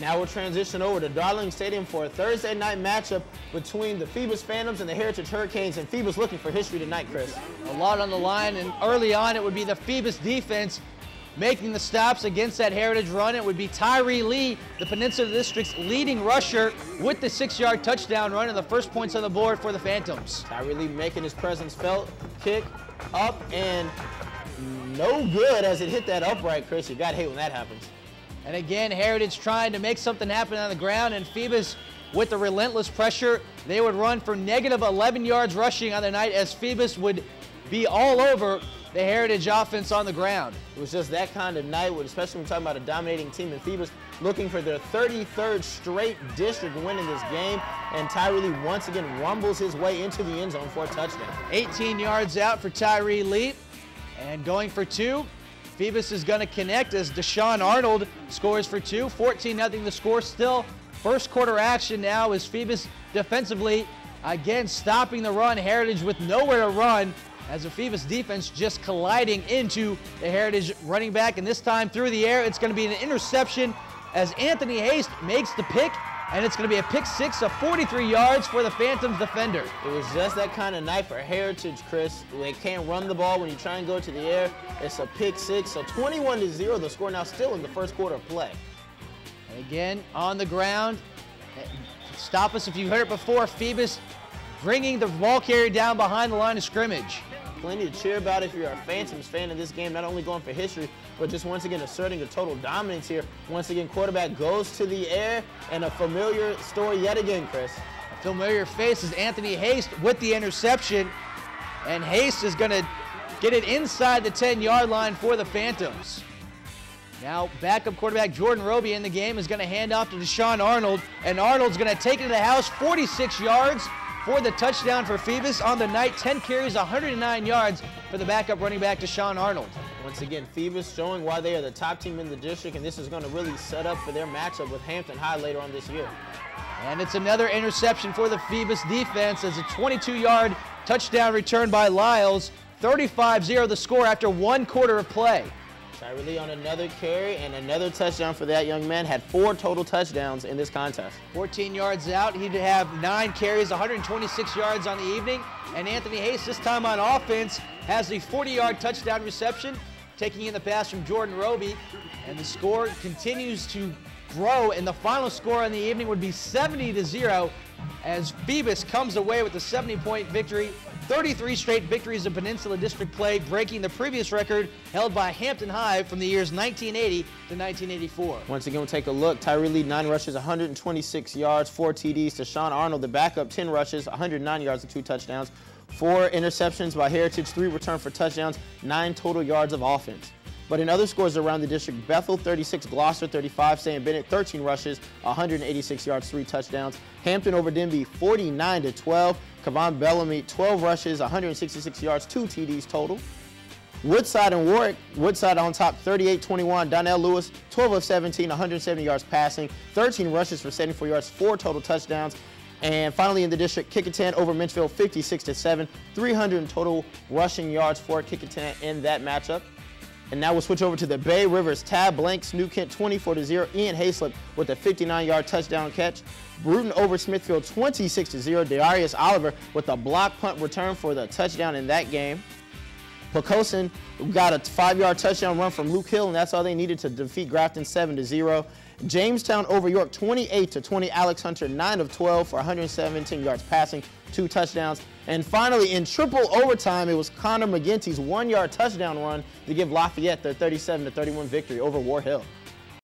Now we'll transition over to Darling Stadium for a Thursday night matchup between the Phoebus Phantoms and the Heritage Hurricanes, and Phoebus looking for history tonight, Chris. A lot on the line, and early on it would be the Phoebus defense making the stops against that Heritage run. It would be Tyree Lee, the Peninsula District's leading rusher, with the 6-yard touchdown run and the first points on the board for the Phantoms. Tyree Lee making his presence felt, kick up and no good as it hit that upright, Chris. You gotta hate when that happens. And again, Heritage trying to make something happen on the ground, and Phoebus with the relentless pressure, they would run for negative 11 yards rushing on the night as Phoebus would be all over the Heritage offense on the ground. It was just that kind of night, especially when we're talking about a dominating team in Phoebus looking for their 33rd straight district win in this game, and Tyree Lee once again rumbles his way into the end zone for a touchdown. 18 yards out for Tyree Lee, and going for 2. Phoebus is going to connect as Deshaun Arnold scores for 2. 14-0 the score. Still first quarter action now as Phoebus defensively again stopping the run. Heritage with nowhere to run as the Phoebus defense just colliding into the Heritage running back, and this time through the air it's going to be an interception as Anthony Haste makes the pick, and it's going to be a pick 6 of 43 yards for the Phantoms defender. It was just that kind of night for Heritage, Chris. They can't run the ball when you try and go to the air. It's a pick 6, so 21-0 the score now, still in the first quarter of play. And again, on the ground, stop us if you heard it before, Phoebus bringing the ball carrier down behind the line of scrimmage. Plenty to cheer about if you're a Phantoms fan in this game, not only going for history, but just once again asserting a total dominance here. Once again, quarterback goes to the air, and a familiar story yet again, Chris. A familiar face is Anthony Haste with the interception, and Haste is going to get it inside the 10-yard line for the Phantoms. Now, backup quarterback Jordan Roby in the game is going to hand off to Deshaun Arnold, and Arnold's going to take it to the house, 46 yards for the touchdown for Phoebus on the night. 10 carries, 109 yards for the backup running back Deshaun Arnold. Once again, Phoebus showing why they are the top team in the district, and this is going to really set up for their matchup with Hampton High later on this year. And it's another interception for the Phoebus defense as a 22-yard touchdown return by Lyles. 35-0 the score after 1 quarter of play. Tyree Lee on another carry and another touchdown for that young man. Had 4 total touchdowns in this contest. 14 yards out. He'd have 9 carries, 126 yards on the evening. And Anthony Haste, this time on offense, has the 40-yard touchdown reception, taking in the pass from Jordan Roby. And the score continues to grow, and the final score on the evening would be 70-0 as Phoebus comes away with a 70-point victory. 33 straight victories in Peninsula District play, breaking the previous record held by Hampton High from the years 1980 to 1984. Once again, we'll take a look. Tyree Lee, 9 rushes, 126 yards, 4 TDs. Deshaun Arnold, the backup, 10 rushes, 109 yards and 2 touchdowns. 4 interceptions by Heritage, 3 return for touchdowns, 9 total yards of offense. But in other scores around the district, Bethel 36, Gloucester 35, St. Bennett 13 rushes, 186 yards, 3 touchdowns. Hampton over Denby 49-12. Cavan Bellamy 12 rushes, 166 yards, 2 TDs total. Woodside and Warwick, Woodside on top 38-21. Donnell Lewis 12 of 17, 170 yards passing, 13 rushes for 74 yards, 4 total touchdowns. And finally in the district, Kickintan over Minchville 56-7, 300 in total rushing yards for Kickintan in that matchup. And now we'll switch over to the Bay Rivers. Tab blanks New Kent 24-0. Ian Hayslip with a 59-yard touchdown catch. Bruton over Smithfield 26-0. Darius Oliver with a block punt return for the touchdown in that game. Pocosin got a 5-yard touchdown run from Luke Hill, and that's all they needed to defeat Grafton 7-0. Jamestown over York 28-20. Alex Hunter 9 of 12 for 117 yards passing, 2 touchdowns. And finally, in triple overtime, it was Connor McGinty's 1-yard touchdown run to give Lafayette their 37-31 victory over War Hill.